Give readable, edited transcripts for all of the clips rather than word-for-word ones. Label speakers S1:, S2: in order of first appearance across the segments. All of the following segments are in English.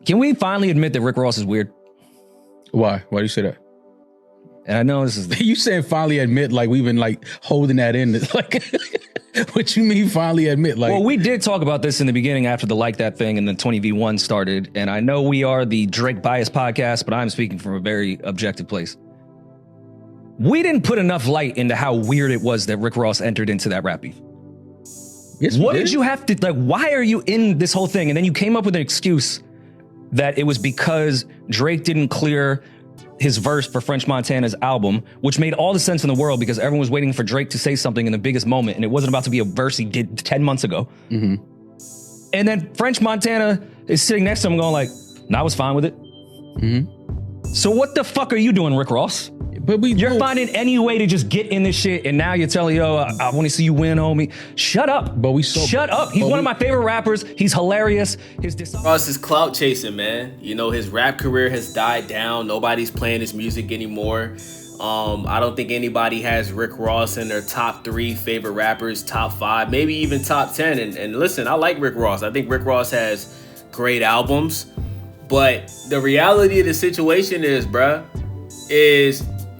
S1: Can we finally admit that Rick Ross is weird?
S2: Why? Why do you say that?
S1: And I know this is...
S2: You saying finally admit like we've been like holding that in. Like, what you mean finally admit? Like,
S1: well, we did talk about this in the beginning after the Like That thing and then 20v1 started. And I know we are the Drake Bias podcast, but I'm speaking from a very objective place. We didn't put enough light into how weird it was that Rick Ross entered into that rap beef.
S2: Yes,
S1: what did you have to, like, why are you in this whole thing? And then you came up with an excuse that it was because Drake didn't clear his verse for French Montana's album, which made all the sense in the world because everyone was waiting for Drake to say something in the biggest moment, and it wasn't about to be a verse he did 10 months ago. Mm-hmm. And then French Montana is sitting next to him going like, nah, I was fine with it. Mm-hmm. So what the fuck are you doing, Rick Ross?
S2: But
S1: you're finding any way to just get in this shit, and now you're telling, yo, I want to see you win, homie. Shut up. Shut up. He's one of my favorite rappers. He's hilarious.
S3: Ross is clout chasing, man. You know, his rap career has died down. Nobody's playing his music anymore. I don't think anybody has Rick Ross in their top 3 favorite rappers, top 5, maybe even top 10. And listen, I like Rick Ross. I think Rick Ross has great albums. But the reality of the situation is,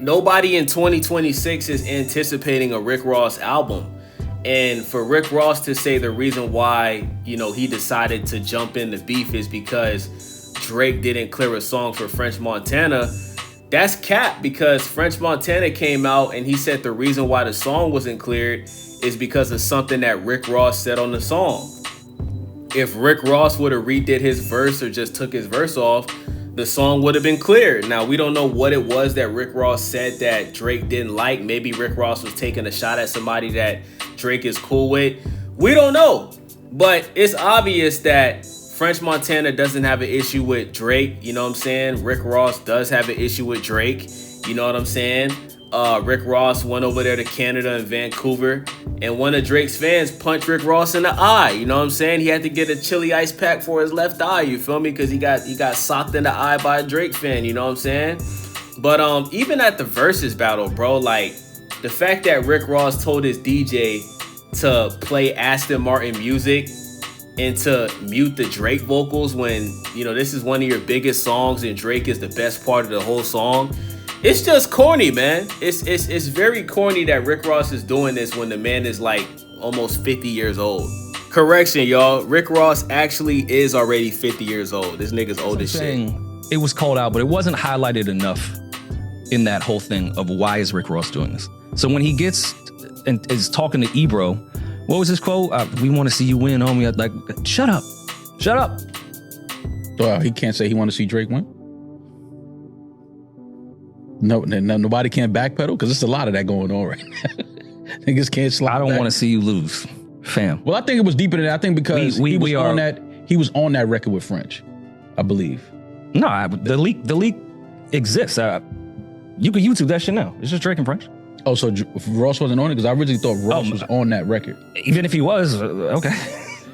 S3: nobody in 2026 is anticipating a Rick Ross album. And for Rick Ross to say the reason why, you know, he decided to jump in the beef is because Drake didn't clear a song for French Montana, that's cap, because French Montana came out and he said the reason why the song wasn't cleared is because of something that Rick Ross said on the song. If Rick Ross would have redid his verse or just took his verse off, the song would have been cleared. Now, we don't know what it was that Rick Ross said that Drake didn't like. Maybe Rick Ross was taking a shot at somebody that Drake is cool with. We don't know. But it's obvious that French Montana doesn't have an issue with Drake. You know what I'm saying? Rick Ross does have an issue with Drake. You know what I'm saying? Rick Ross went over there to Canada and Vancouver, and one of Drake's fans punched Rick Ross in the eye. You know what I'm saying? He had to get a chili ice pack for his left eye. You feel me? Because he got socked in the eye by a Drake fan. You know what I'm saying? But even at the Versus battle, bro, like the fact that Rick Ross told his DJ to play Aston Martin music and to mute the Drake vocals when, you know, this is one of your biggest songs and Drake is the best part of the whole song. It's just corny, man. It's very corny that Rick Ross is doing this when the man is like almost 50 years old. Correction, y'all. Rick Ross actually is already 50 years old. This nigga's old as shit.
S1: It was called out, but it wasn't highlighted enough in that whole thing of why is Rick Ross doing this. So when he gets and is talking to Ebro, what was his quote? We want to see you win, homie. Like, shut up. Shut up.
S2: Well, he can't say he want to see Drake win. No, nobody can backpedal because there's a lot of that going on right now. Niggas can't slide.
S1: I don't want to see you lose, fam.
S2: Well, I think it was deeper than that. I think because he was on that record with French, I believe.
S1: No, the leak exists. You can YouTube that shit now. It's just Drake and French.
S2: Oh, so Ross wasn't on it? Because I originally thought Ross was on that record.
S1: Even if he was, okay.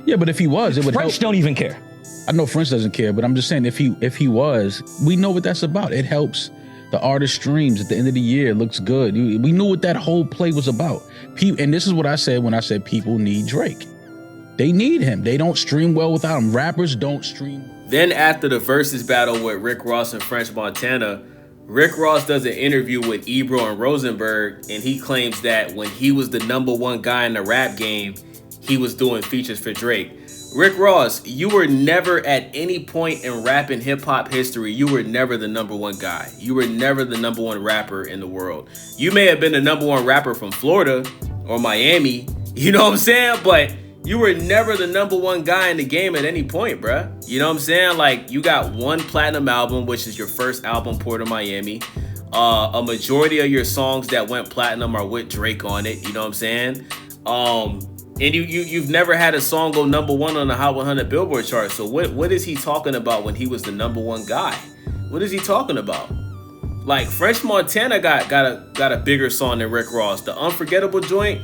S2: Yeah, but if he was, it would
S1: French
S2: help.
S1: Don't even care.
S2: I know French doesn't care, but I'm just saying if he was, we know what that's about. It helps the artist streams at the end of the year. It looks good. We knew what that whole play was about. And this is what I said when I said people need Drake. They need him. They don't stream well without him. Rappers don't stream.
S3: Then after the Versus battle with Rick Ross and French Montana, Rick Ross does an interview with Ebro and Rosenberg, and he claims that when he was the #1 guy in the rap game, he was doing features for Drake. Rick Ross, you were never at any point in rap and hip hop history, you were never the #1 guy. You were never the #1 rapper in the world. You may have been the #1 rapper from Florida or Miami, you know what I'm saying? But you were never the #1 guy in the game at any point, bruh. You know what I'm saying? Like, you got one platinum album, which is your first album, Port of Miami. A majority of your songs that went platinum are with Drake on it, you know what I'm saying? And you've never had a song go #1 on the Hot 100 Billboard chart. So what is he talking about when he was the #1 guy? What is he talking about? Like, French Montana got a bigger song than Rick Ross. The Unforgettable joint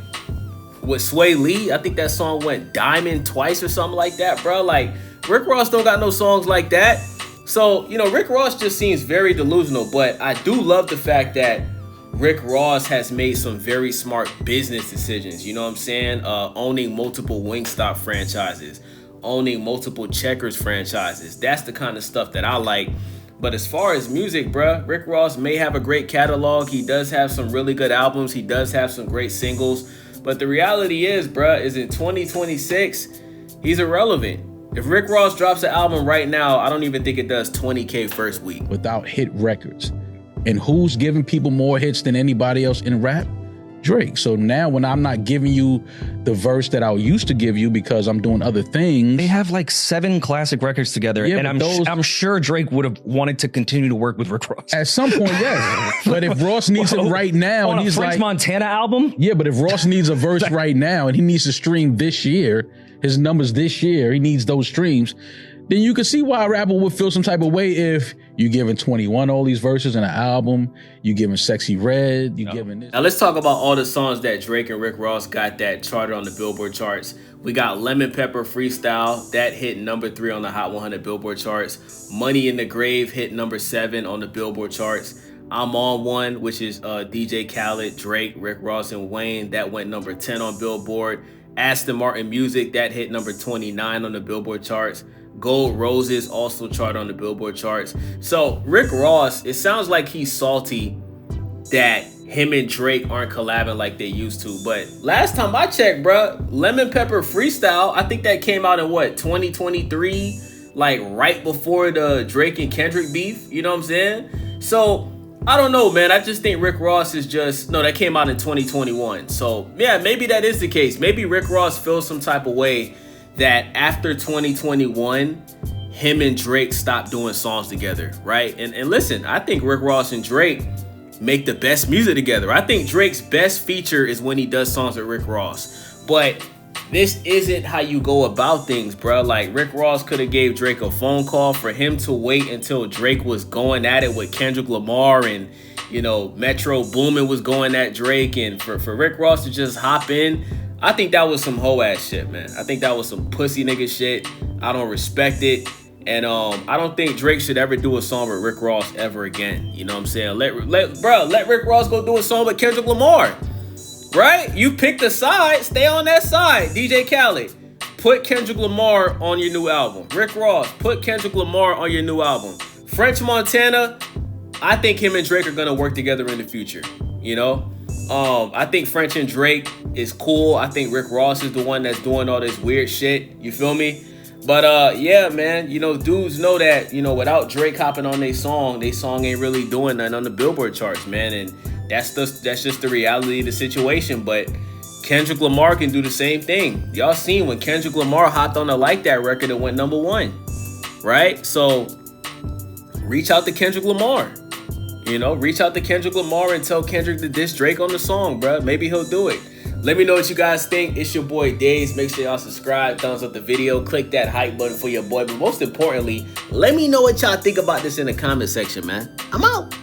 S3: with Sway Lee, I think that song went diamond twice or something like that, bro. Like, Rick Ross don't got no songs like that. So, you know, Rick Ross just seems very delusional. But I do love the fact that Rick Ross has made some very smart business decisions. You know what I'm saying? Owning multiple Wingstop franchises, owning multiple checkers franchises. That's the kind of stuff that I like. But as far as music, bruh, Rick Ross may have a great catalog. He does have some really good albums. He does have some great singles. But the reality is, bruh, is in 2026, he's irrelevant. If Rick Ross drops an album right now, I don't even think it does 20K first week.
S2: Without hit records. And who's giving people more hits than anybody else in rap? Drake. So now when I'm not giving you the verse that I used to give you because I'm doing other things.
S1: They have like 7 classic records together.
S2: Yeah,
S1: and
S2: but
S1: I'm sure Drake would have wanted to continue to work with Rick Ross.
S2: At some point, yes. But if Ross needs it right now,
S1: on
S2: and
S1: a
S2: he's
S1: French
S2: like,
S1: Montana album?
S2: yeah, but if Ross needs a verse right now and he needs to stream this year, his numbers this year, he needs those streams, then you can see why a rapper would feel some type of way if you giving 21 all these verses in an album, you giving Sexy Red, you giving this.
S3: Now let's talk about all the songs that Drake and Rick Ross got that charted on the Billboard charts. We got Lemon Pepper Freestyle, that hit number 3 on the Hot 100 Billboard charts. Money in the Grave hit number 7 on the Billboard charts. I'm On One, which is DJ Khaled, Drake, Rick Ross, and Wayne, that went number 10 on Billboard. Aston Martin Music, that hit number 29 on the Billboard charts. Gold Roses also chart on the Billboard charts. So Rick Ross, it sounds like he's salty that him and Drake aren't collabing like they used to. But last time I checked, bruh, Lemon Pepper Freestyle, I think that came out in what, 2023? Like right before the Drake and Kendrick beef, you know what I'm saying? So I don't know, man. I just think Rick Ross is just, no, that came out in 2021. So yeah, maybe that is the case. Maybe Rick Ross feels some type of way that after 2021, him and Drake stopped doing songs together, right? And listen, I think Rick Ross and Drake make the best music together. I think Drake's best feature is when he does songs with Rick Ross. But this isn't how you go about things, bro. Like, Rick Ross could have gave Drake a phone call. For him to wait until Drake was going at it with Kendrick Lamar and, you know, Metro Boomin was going at Drake, and for Rick Ross to just hop in, I think that was some hoe ass shit, man. I think that was some pussy nigga shit. I don't respect it. And I don't think Drake should ever do a song with Rick Ross ever again. You know what I'm saying? Let Rick Ross go do a song with Kendrick Lamar. Right? You picked a side, stay on that side. DJ Khaled, put Kendrick Lamar on your new album. Rick Ross, put Kendrick Lamar on your new album. French Montana, I think him and Drake are gonna work together in the future. You know? I think French and Drake is cool. I think Rick Ross is the one that's doing all this weird shit. You feel me? But yeah, man, you know, dudes know that, you know, without Drake hopping on their song ain't really doing nothing on the Billboard charts, man. And that's just the reality of the situation. But Kendrick Lamar can do the same thing. Y'all seen when Kendrick Lamar hopped on the Like That record and went #1, right? So reach out to Kendrick Lamar. You know, reach out to Kendrick Lamar and tell Kendrick to diss Drake on the song, bro. Maybe he'll do it. Let me know what you guys think. It's your boy Daze. Make sure y'all subscribe, thumbs up the video, click that hype button for your boy. But most importantly, let me know what y'all think about this in the comment section, man. I'm out.